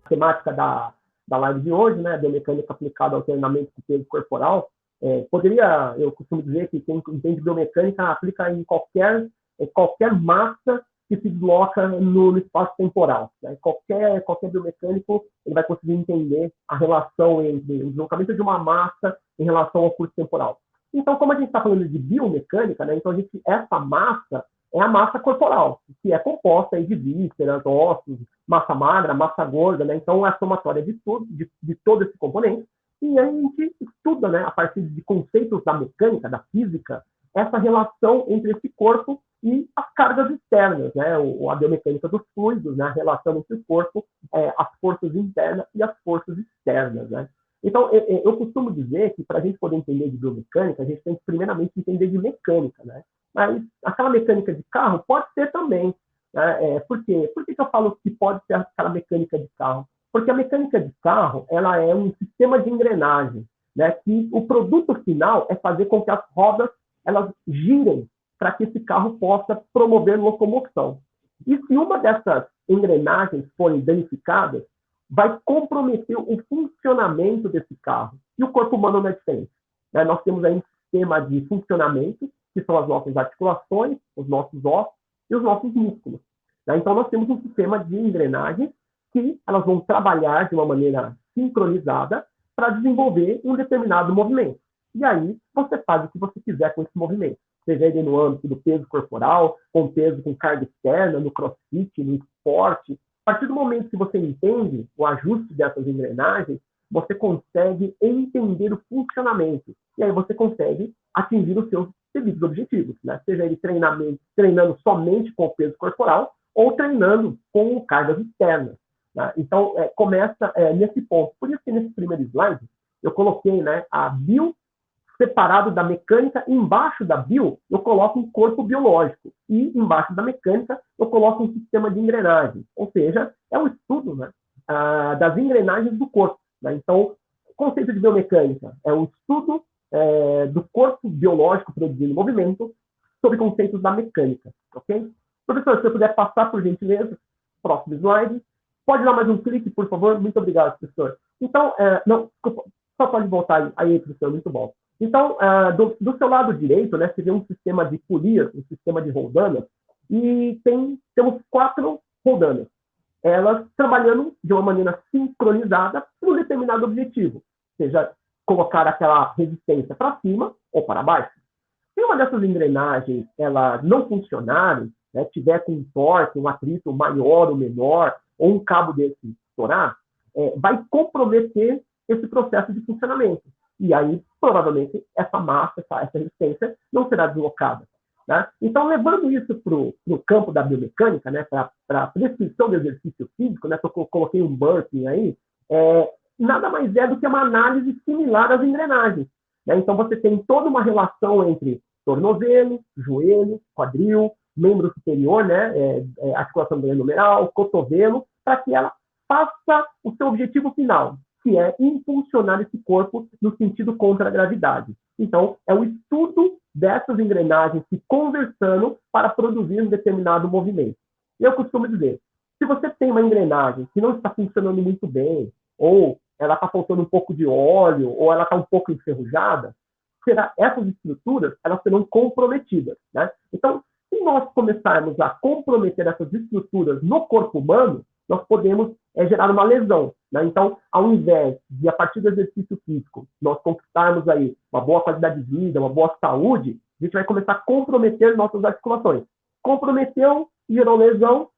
temática da live de hoje, né, biomecânica aplicada ao treinamento do peso corporal, eu costumo dizer que quem entende biomecânica aplica em qualquer massa que se desloca no espaço temporal. Né? Qualquer biomecânico ele vai conseguir entender a relação entre o deslocamento de uma massa em relação ao curso temporal. Então, como a gente está falando de biomecânica, né, então essa massa é a massa corporal, que é composta aí de vísceras, ossos, massa magra, massa gorda, né? Então é a somatória de todo esse componente, e a gente estuda, né, a partir de conceitos da mecânica, da física, essa relação entre esse corpo e as cargas externas, né? A biomecânica dos fluidos, né? A relação entre o corpo, as forças internas e as forças externas, né? Então, eu costumo dizer que para a gente poder entender de biomecânica, a gente tem que primeiramente entender de mecânica, né? Mas aquela mecânica de carro pode ser também. Né? Por quê? Por que eu falo que pode ser aquela mecânica de carro? Porque a mecânica de carro ela é um sistema de engrenagem, né? Que o produto final é fazer com que as rodas elas girem para que esse carro possa promover locomoção. E se uma dessas engrenagens forem danificadas, vai comprometer o funcionamento desse carro. E o corpo humano não é diferente. Né? Nós temos aí um sistema de funcionamento, que são as nossas articulações, os nossos ossos e os nossos músculos. Né? Então, nós temos um sistema de engrenagens que elas vão trabalhar de uma maneira sincronizada para desenvolver um determinado movimento. E aí, você faz o que você quiser com esse movimento. Seja ele no âmbito do peso corporal, com peso com carga externa, no crossfit, no esporte. A partir do momento que você entende o ajuste dessas engrenagens, você consegue entender o funcionamento. E aí você consegue atingir os seus devidos objetivos. Né? Seja ele treinando somente com o peso corporal ou treinando com cargas externas. Né? Então, começa nesse ponto. Por isso que nesse primeiro slide, eu coloquei, né, a bio separado da mecânica, e embaixo da bio, eu coloco um corpo biológico. E embaixo da mecânica, eu coloco um sistema de engrenagem. Ou seja, é um estudo, né, das engrenagens do corpo. Né? Então, o conceito de biomecânica é um estudo do corpo biológico produzindo movimento sobre conceitos da mecânica. Ok? Professor, se você puder passar, por gentileza, próximo slide. Pode dar mais um clique, por favor? Muito obrigado, professor. Então, não, desculpa, só pode voltar aí, professor, muito bom. Então, do seu lado direito, né, você vê um sistema de polias, um sistema de roldanas, e temos 4 roldanas. Elas trabalhando de uma maneira sincronizada para um determinado objetivo, seja colocar aquela resistência para cima ou para baixo. Se uma dessas engrenagens ela não funcionarem, né, tiver com um torque, um atrito maior ou menor, ou um cabo desse estourar, vai comprometer esse processo de funcionamento. E aí, provavelmente, essa massa, essa resistência não será deslocada. Né? Então, levando isso para o campo da biomecânica, né, para a prescrição do exercício físico, né, eu coloquei um burpee aí, nada mais é do que uma análise similar às engrenagens. Né? Então, você tem toda uma relação entre tornozelo, joelho, quadril, membro superior, né, articulação glenomeral, cotovelo, para que ela faça o seu objetivo final, que é impulsionar esse corpo no sentido contra a gravidade. Então, é o estudo dessas engrenagens se conversando para produzir um determinado movimento. Eu costumo dizer, se você tem uma engrenagem que não está funcionando muito bem, ou ela está faltando um pouco de óleo, ou ela está um pouco enferrujada, essas estruturas elas serão comprometidas. Né? Então, se nós começarmos a comprometer essas estruturas no corpo humano, nós podemos gerar uma lesão. Né? Então, ao invés de, a partir do exercício físico, nós conquistarmos aí uma boa qualidade de vida, uma boa saúde, a gente vai começar a comprometer nossas articulações. Comprometeu, gerou lesão,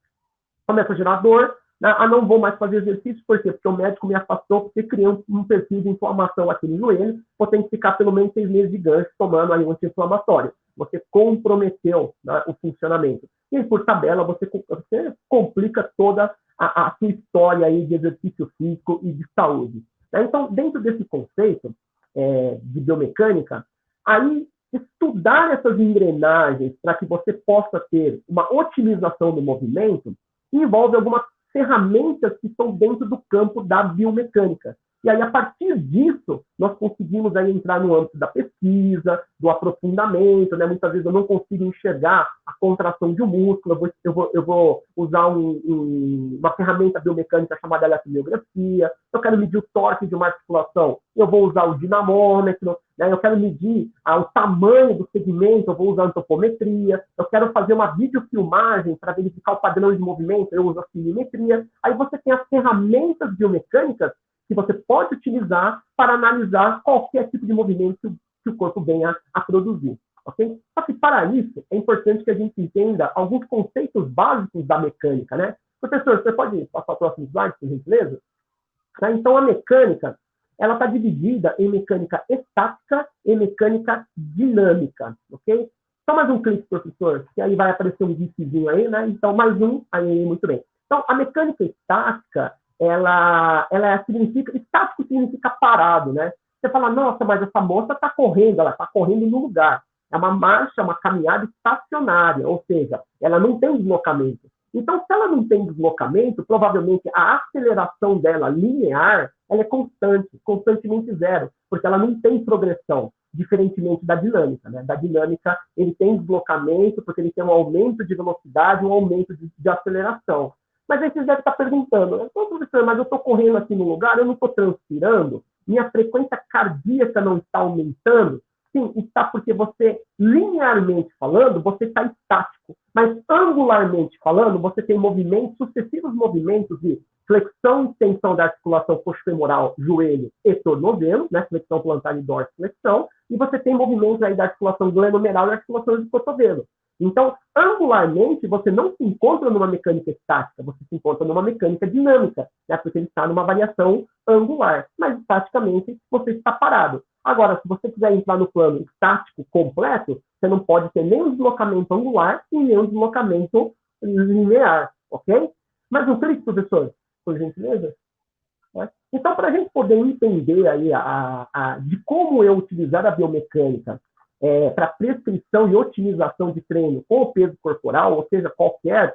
começa a gerar dor, né? Não vou mais fazer exercício, por quê? Porque o médico me afastou, porque criou um perfil de inflamação aqui no joelho, vou ter que ficar pelo menos 6 meses de gancho tomando aí um anti-inflamatório. Você comprometeu, né, o funcionamento. E por tabela, você complica toda a sua história aí de exercício físico e de saúde. Então, dentro desse conceito de biomecânica, aí estudar essas engrenagens para que você possa ter uma otimização do movimento envolve algumas ferramentas que estão dentro do campo da biomecânica. E aí, a partir disso, nós conseguimos aí entrar no âmbito da pesquisa, do aprofundamento, né? Muitas vezes eu não consigo enxergar a contração de um músculo, eu vou usar uma ferramenta biomecânica chamada eletromiografia, eu quero medir o torque de uma articulação, eu vou usar o dinamômetro, né? Eu quero medir o tamanho do segmento, eu vou usar a antropometria, eu quero fazer uma videofilmagem para verificar o padrão de movimento, eu uso a cinemetria. Aí você tem as ferramentas biomecânicas que você pode utilizar para analisar qualquer tipo de movimento que o corpo venha a produzir. Okay? Só que, para isso, é importante que a gente entenda alguns conceitos básicos da mecânica. Né? Professor, você pode passar o próximo slide, por gentileza? Tá? Então, a mecânica ela está dividida em mecânica estática e mecânica dinâmica. Okay? Só mais um clique, professor, que aí vai aparecer um gifzinho aí, né? Então, mais um, aí, muito bem. Então, a mecânica estática, ela significa, estático significa parado, né? Você fala, nossa, mas essa moça está correndo, ela está correndo no lugar. É uma marcha, uma caminhada estacionária, ou seja, ela não tem deslocamento. Então, se ela não tem deslocamento, provavelmente a aceleração dela linear, ela é constante, constantemente zero, porque ela não tem progressão, diferentemente da dinâmica. Né? Da dinâmica, ele tem deslocamento, porque ele tem um aumento de velocidade, um aumento de aceleração. Mas aí vocês devem estar perguntando, professor, mas eu estou correndo aqui no lugar, eu não estou transpirando, minha frequência cardíaca não está aumentando? Sim, está porque você, linearmente falando, você está estático. Mas, angularmente falando, você tem movimentos, sucessivos movimentos de flexão e extensão da articulação coxofemoral, joelho e tornozelo, né? Flexão plantar e dorsiflexão, e você tem movimentos aí da articulação glenomeral e articulação de cotovelo. Então, angularmente, você não se encontra numa mecânica estática, você se encontra numa mecânica dinâmica, né? Porque ele está numa variação angular, mas estaticamente você está parado. Agora, se você quiser entrar no plano estático completo, você não pode ter nem um deslocamento angular e nem um deslocamento linear, ok? Mas um clique, professor, por gentileza. Então, para a gente poder entender aí de como eu utilizar a biomecânica para prescrição e otimização de treino com o peso corporal, ou seja, qualquer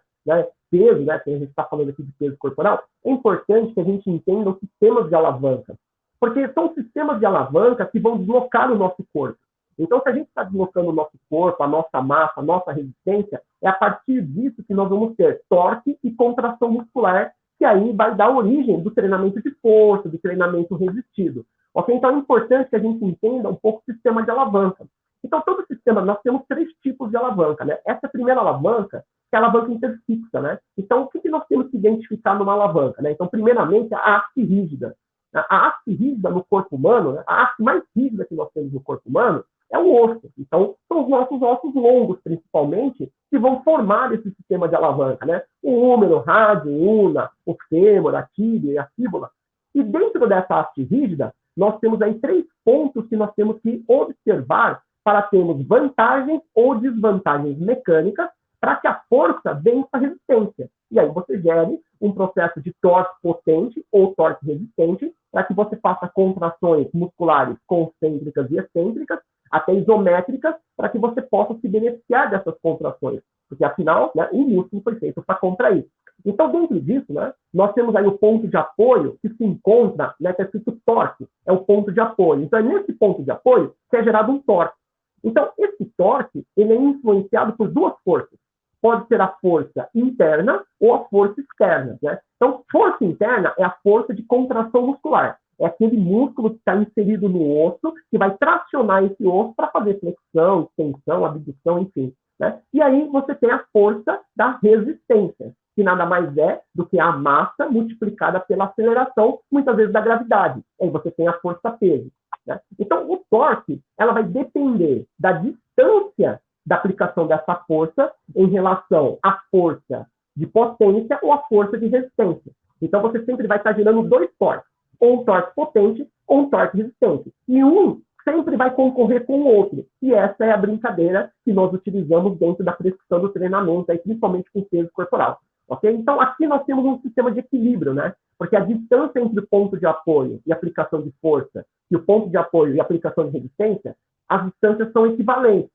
peso, né, que a gente está falando aqui de peso corporal, é importante que a gente entenda os sistemas de alavanca. Porque são sistemas de alavanca que vão deslocar o nosso corpo. Então, se a gente está deslocando o nosso corpo, a nossa massa, a nossa resistência, é a partir disso que nós vamos ter torque e contração muscular, que aí vai dar origem do treinamento de força, do treinamento resistido. Okay? Então, é importante que a gente entenda um pouco o sistema de alavanca. Então, todo sistema, nós temos 3 tipos de alavanca. Né? Essa primeira alavanca é a alavanca interfixa. Né? Então, o que nós temos que identificar numa alavanca? Né? Então, primeiramente, a haste rígida. A haste rígida no corpo humano, né? A haste mais rígida que nós temos no corpo humano é o osso. Então, são os nossos ossos longos, principalmente, que vão formar esse sistema de alavanca. Né? O húmero, o rádio, una, o fêmur, a tíbia e a fíbula. E dentro dessa haste rígida, nós temos aí 3 pontos que nós temos que observar para termos vantagens ou desvantagens mecânicas para que a força vença a resistência. E aí você gere um processo de torque potente ou torque resistente para que você faça contrações musculares concêntricas e excêntricas, até isométricas, para que você possa se beneficiar dessas contrações. Porque, afinal, né, o músculo foi feito para contrair. Então, dentro disso, né, nós temos aí o ponto de apoio que se encontra, né, que é escrito torque, é o ponto de apoio. Então, é nesse ponto de apoio que é gerado um torque. Então, esse torque, ele é influenciado por 2 forças. Pode ser a força interna ou a força externa. Né? Então, força interna é a força de contração muscular. É aquele músculo que está inserido no osso, que vai tracionar esse osso para fazer flexão, extensão, abdução, enfim. Né? E aí você tem a força da resistência, que nada mais é do que a massa multiplicada pela aceleração, muitas vezes da gravidade. Aí você tem a força-peso. Né? Então, o torque ela vai depender da distância da aplicação dessa força em relação à força de potência ou à força de resistência. Então, você sempre vai estar gerando 2 torques, ou um torque potente ou um torque resistente. E um sempre vai concorrer com o outro. E essa é a brincadeira que nós utilizamos dentro da prescrição do treinamento, aí, principalmente com o peso corporal. Okay? Então, aqui nós temos um sistema de equilíbrio, né? Porque a distância entre o ponto de apoio e aplicação de força e o ponto de apoio e aplicação de resistência, as distâncias são equivalentes.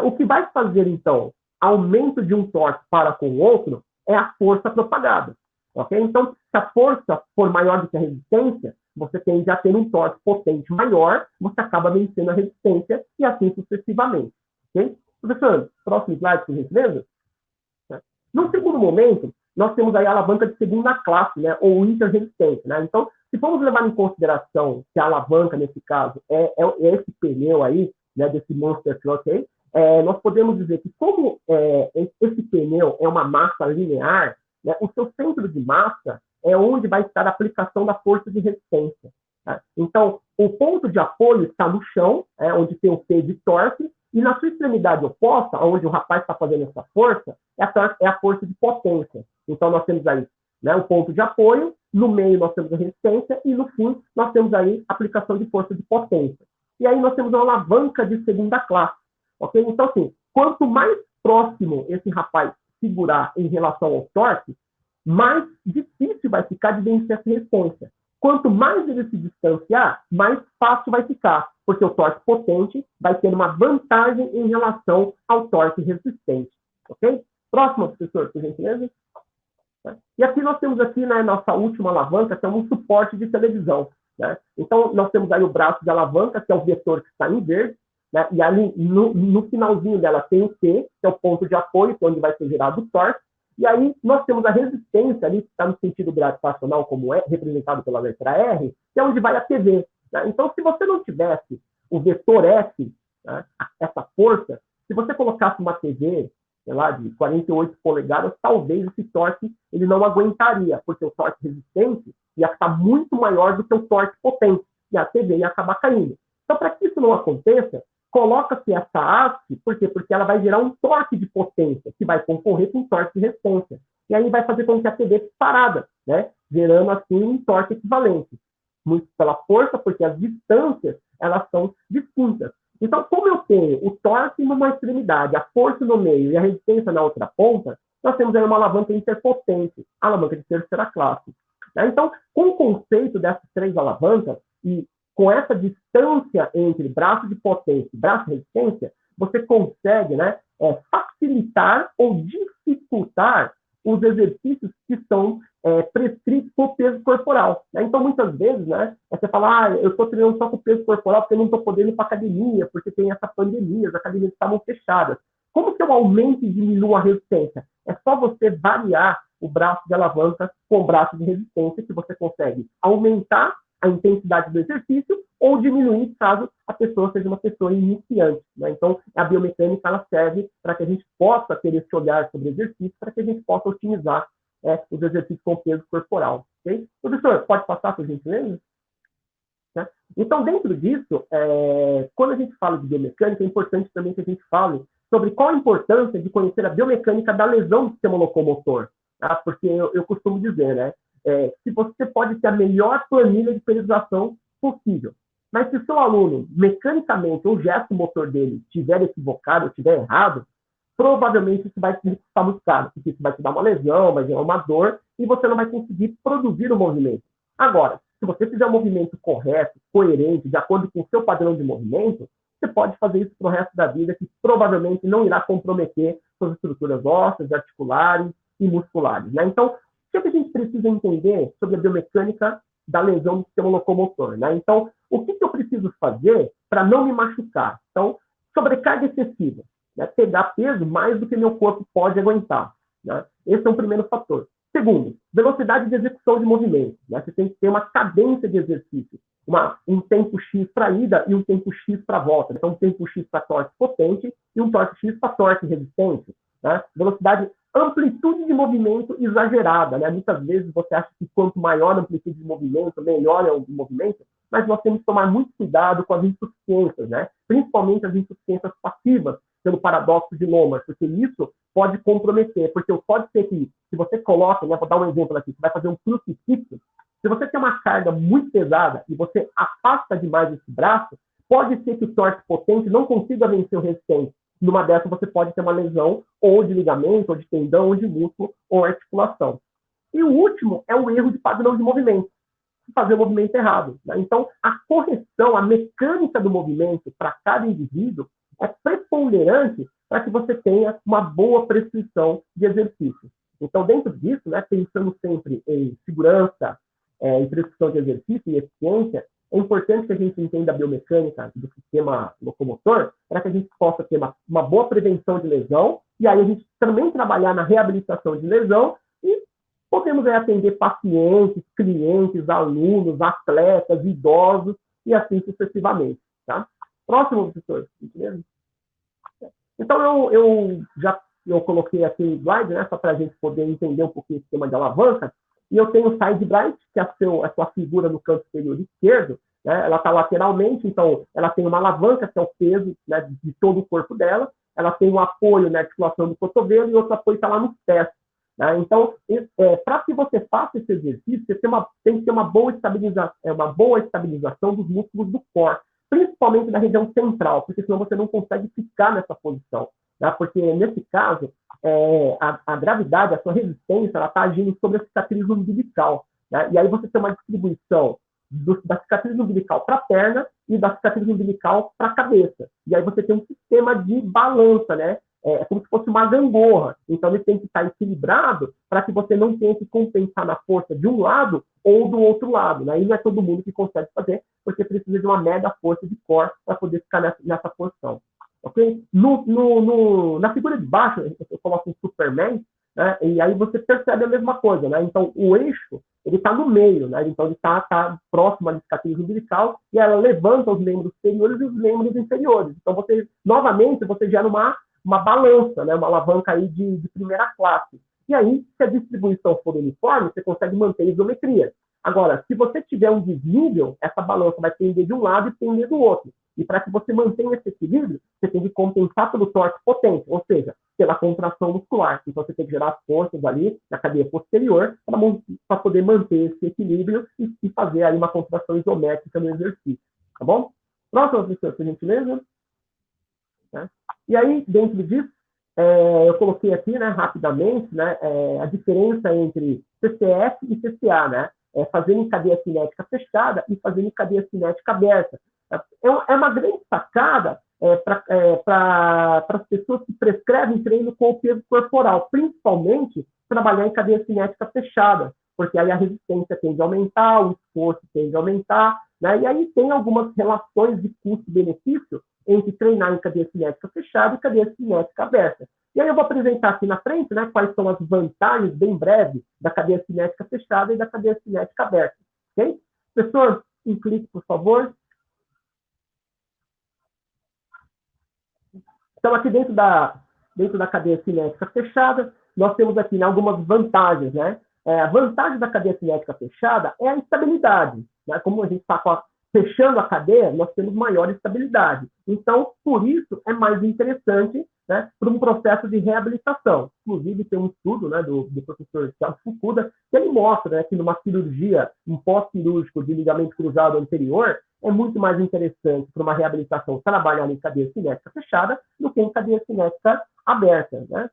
O que vai fazer, então, aumento de um torque para com o outro é a força propagada. Okay? Então, se a força for maior do que a resistência, você tende a ter um torque potente maior, você acaba vencendo a resistência e assim sucessivamente. Ok? Professor, próximo slide, por gentileza. No segundo momento, nós temos aí a alavanca de segunda classe, né, ou interresistência. Né? Então, se formos levar em consideração que a alavanca, nesse caso, é esse pneu aí, né, desse Monster Truck aí, nós podemos dizer que como esse pneu é uma massa linear, né, o seu centro de massa é onde vai estar a aplicação da força de resistência. Tá? Então, o ponto de apoio está no chão, onde tem o P de torque, e na sua extremidade oposta, onde o rapaz está fazendo essa força, é a força de potência. Então, nós temos aí, né, o ponto de apoio, no meio nós temos a resistência, e no fundo nós temos aí a aplicação de força de potência. E aí nós temos uma alavanca de segunda classe. Okay? Então, assim, quanto mais próximo esse rapaz segurar em relação ao torque, mais difícil vai ficar de vencer essa resistência. Quanto mais ele se distanciar, mais fácil vai ficar, porque o torque potente vai ter uma vantagem em relação ao torque resistente. Ok? Próximo, professor, por gentileza. E aqui nós temos aqui, né, nossa última alavanca, que é um suporte de televisão. Né? Então, nós temos aí o braço de alavanca, que é o vetor que está em verde, né? E ali no finalzinho dela tem o T, que é o ponto de apoio, que é onde vai ser gerado o torque. E aí nós temos a resistência ali, que está no sentido gravitacional, como é representado pela letra R, que é onde vai a TV. Né? Então, se você não tivesse o vetor F, né, essa força, se você colocasse uma TV, sei lá, de 48 polegadas, talvez esse torque ele não aguentaria, porque o torque resistente ia ficar muito maior do que o torque potente, e a TV ia acabar caindo. Então, para que isso não aconteça, coloca-se essa haste, por quê? Porque ela vai gerar um torque de potência, que vai concorrer com um torque de resistência. E aí vai fazer com que a TV fique parada, né? Gerando, assim, um torque equivalente. Muito pela força, porque as distâncias, elas são distintas. Então, como eu tenho o torque numa extremidade, a força no meio e a resistência na outra ponta, nós temos aí uma alavanca interpotente, a alavanca de terceira classe. Então, com o conceito dessas três alavancas, e com essa distância entre braço de potência e braço de resistência, você consegue, né, facilitar ou dificultar os exercícios que são prescritos por peso corporal. Né? Então, muitas vezes, né, você fala, eu estou treinando só com peso corporal porque eu não estou podendo ir para a academia, porque tem essa pandemia, as academias estavam fechadas. Como que eu aumento e diminuo a resistência? É só você variar o braço de alavanca com o braço de resistência que você consegue aumentar a intensidade do exercício ou diminuir caso a pessoa seja uma pessoa iniciante. Né? Então, a biomecânica ela serve para que a gente possa ter esse olhar sobre o exercício, para que a gente possa otimizar os exercícios com peso corporal. Okay? Professor, pode passar, por gentileza? Né? Então, dentro disso, quando a gente fala de biomecânica, é importante também que a gente fale sobre qual a importância de conhecer a biomecânica da lesão do sistema locomotor. Tá? Porque eu costumo dizer, né? Se você pode ter a melhor planilha de periodização possível, mas se o seu aluno, mecanicamente, o gesto motor dele estiver equivocado, estiver errado, provavelmente isso vai te custar muito caro, porque isso vai te dar uma lesão, vai gerar uma dor, e você não vai conseguir produzir o movimento. Agora, se você fizer o movimento correto, coerente, de acordo com o seu padrão de movimento, você pode fazer isso para o resto da vida, que provavelmente não irá comprometer suas estruturas ósseas, articulares e musculares. Né? Então, o que a gente precisa entender sobre a biomecânica da lesão do sistema locomotor? Né? Então, o que eu preciso fazer para não me machucar? Então, sobrecarga excessiva, né? Pegar peso mais do que meu corpo pode aguentar. Né? Esse é um primeiro fator. Segundo, velocidade de execução de movimento. Né? Você tem que ter uma cadência de exercício, um tempo X para ida e um tempo X para volta. Então, um tempo X para torque potente e um torque X para torque resistente. Né? Velocidade, amplitude de movimento exagerada. Né? Muitas vezes você acha que quanto maior a amplitude de movimento, melhor é o movimento, mas nós temos que tomar muito cuidado com as insuficiências, né? Principalmente as insuficiências passivas, pelo paradoxo de Lomas, porque isso pode comprometer, porque pode ser que, se você coloca, né, vou dar um exemplo aqui, você vai fazer um crucifixo, se você tem uma carga muito pesada e você afasta demais esse braço, pode ser que o torque potente não consiga vencer o resistente. Numa dessas, você pode ter uma lesão ou de ligamento, ou de tendão, ou de músculo, ou articulação. E o último é o erro de padrão de movimento. Fazer o movimento errado. Né? Então, a correção, a mecânica do movimento para cada indivíduo é preponderante para que você tenha uma boa prescrição de exercício. Então, dentro disso, né, pensando sempre em segurança, em prescrição de exercício e eficiência, é importante que a gente entenda a biomecânica do sistema locomotor para que a gente possa ter uma boa prevenção de lesão e aí a gente também trabalhar na reabilitação de lesão e podemos atender pacientes, clientes, alunos, atletas, idosos e assim sucessivamente. Tá? Próximo, professor. Então, eu coloquei aqui o slide, né, só para a gente poder entender um pouquinho o sistema de alavanca. E eu tenho o side bright, que é a sua figura no canto superior esquerdo, né, ela está lateralmente, então ela tem uma alavanca, que é o peso, né, de todo o corpo dela, ela tem um apoio na articulação do cotovelo e outro apoio está lá nos pés. Né? Então, para que você faça esse exercício, você tem que ter uma boa estabilização dos músculos do core, principalmente na região central, porque senão você não consegue ficar nessa posição. Né? Porque, nesse caso, a gravidade, a sua resistência, ela está agindo sobre a cicatriz umbilical. Né? E aí você tem uma distribuição da cicatriz umbilical para a perna e da cicatriz umbilical para a cabeça. E aí você tem um sistema de balança, né? É como se fosse uma gangorra. Então, ele tem que estar equilibrado para que você não tenha que compensar na força de um lado ou do outro lado. Né? E não é todo mundo que consegue fazer, porque precisa de uma mega força de core para poder ficar nessa posição. Okay? Na figura de baixo, eu coloco um Superman, né? E aí você percebe a mesma coisa. Né? Então, o eixo ele está no meio, né? Então ele está próximo à cicatriz umbilical e ela levanta os membros superiores e os membros inferiores. Então, novamente, você gera uma balança, né? Uma alavanca aí de primeira classe. E aí, se a distribuição for uniforme, você consegue manter a isometria. Agora, se você tiver um desnível, essa balança vai pender de um lado e pender do outro. E para que você mantenha esse equilíbrio, você tem que compensar pelo torque potente, ou seja, pela contração muscular. Então, você tem que gerar forças ali na cadeia posterior para poder manter esse equilíbrio e fazer aí uma contração isométrica no exercício. Tá bom? Próxima, professor, por gentileza. Né? E aí, dentro disso, eu coloquei aqui, né, rapidamente, né, a diferença entre CCF e CCA, né? Fazendo em cadeia cinética fechada e fazendo em cadeia cinética aberta. É uma grande sacada para as pessoas que prescrevem treino com o peso corporal, principalmente trabalhar em cadeia cinética fechada, porque aí a resistência tende a aumentar, o esforço tende a aumentar, né? E aí tem algumas relações de custo-benefício entre treinar em cadeia cinética fechada e cadeia cinética aberta. E aí eu vou apresentar aqui na frente, né, quais são as vantagens, bem breve, da cadeia cinética fechada e da cadeia cinética aberta. Ok? Professor, um clique, por favor. Então, aqui dentro da cadeia cinética fechada, nós temos aqui, né, algumas vantagens. Né? A vantagem da cadeia cinética fechada é a estabilidade. Né? Como a gente está fechando a cadeia, nós temos maior estabilidade. Então, por isso, é mais interessante, né, para um processo de reabilitação. Inclusive, tem um estudo, né, do professor Thiago Fukuda, que ele mostra, né, que numa cirurgia, um pós-cirúrgico de ligamento cruzado anterior, é muito mais interessante para uma reabilitação trabalhar em cadeia cinética fechada do que em cadeia cinética aberta. Né?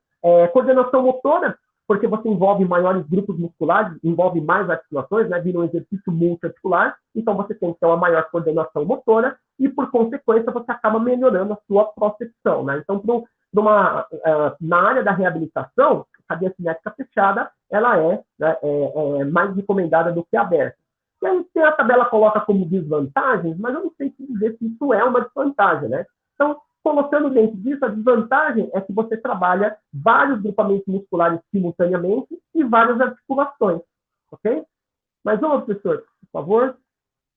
Coordenação motora, porque você envolve maiores grupos musculares, envolve mais articulações, né? Vira um exercício multiarticular, então você tem que ter uma maior coordenação motora e, por consequência, você acaba melhorando a sua propriocepção. Né? Então, na área da reabilitação, a cadeia cinética fechada ela é mais recomendada do que a aberta. E aí, a tabela coloca como desvantagens, mas eu não sei dizer se isso é uma desvantagem. Né? Então, colocando dentro disso, a desvantagem é que você trabalha vários grupamentos musculares simultaneamente e várias articulações, ok? Mais uma, professor, por favor.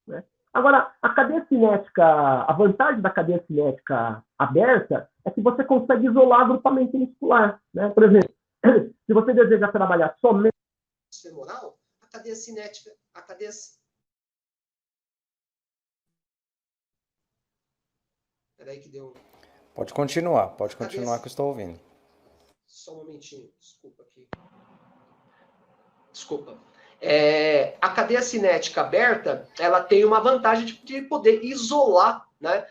Né? Agora, a vantagem da cadeia cinética aberta é que você consegue isolar agrupamento muscular. Né? Por exemplo, se você deseja trabalhar somente femoral, a cadeia cinética, Peraí que deu... Pode continuar que eu estou ouvindo. Só um momentinho, desculpa aqui. Desculpa. A cadeia cinética aberta, ela tem uma vantagem de poder isolar, né,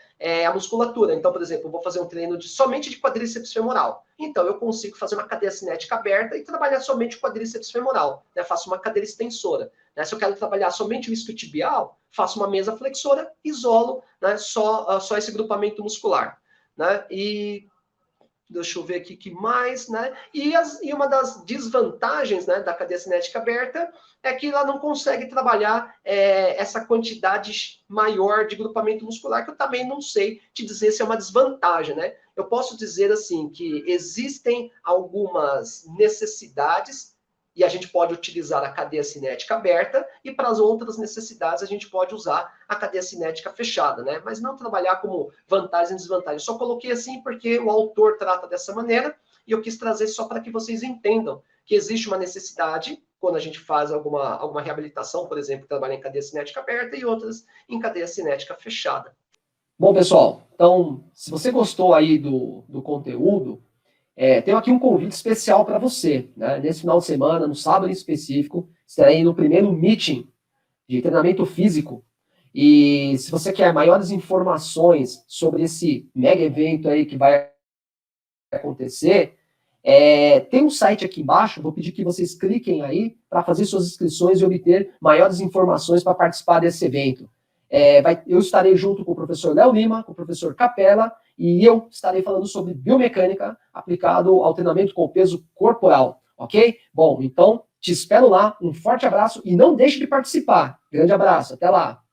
a musculatura. Então, por exemplo, eu vou fazer um treino somente de quadríceps femoral. Então, eu consigo fazer uma cadeia cinética aberta e trabalhar somente o quadríceps femoral. Né? Faço uma cadeira extensora. Né? Se eu quero trabalhar somente o isquiotibial, faço uma mesa flexora, isolo, né, só esse grupamento muscular. Né? E Deixa eu ver aqui que mais, né? E uma das desvantagens, né, da cadeia cinética aberta é que ela não consegue trabalhar essa quantidade maior de grupamento muscular, que eu também não sei te dizer se é uma desvantagem, né? Eu posso dizer assim que existem algumas necessidades e a gente pode utilizar a cadeia cinética aberta, e para as outras necessidades a gente pode usar a cadeia cinética fechada, né? Mas não trabalhar como vantagem e desvantagem. Só coloquei assim porque o autor trata dessa maneira, e eu quis trazer só para que vocês entendam que existe uma necessidade quando a gente faz alguma reabilitação, por exemplo, trabalhar em cadeia cinética aberta e outras em cadeia cinética fechada. Bom, pessoal, então, se você gostou aí do conteúdo, tenho aqui um convite especial para você, né? Nesse final de semana, no sábado em específico, estarei no primeiro meeting de treinamento físico. E se você quer maiores informações sobre esse mega evento aí que vai acontecer, tem um site aqui embaixo, vou pedir que vocês cliquem aí para fazer suas inscrições e obter maiores informações para participar desse evento. Eu estarei junto com o professor Léo Lima, com o professor Capella, e eu estarei falando sobre biomecânica aplicado ao treinamento com peso corporal, ok? Bom, então, te espero lá, um forte abraço e não deixe de participar. Grande abraço, até lá!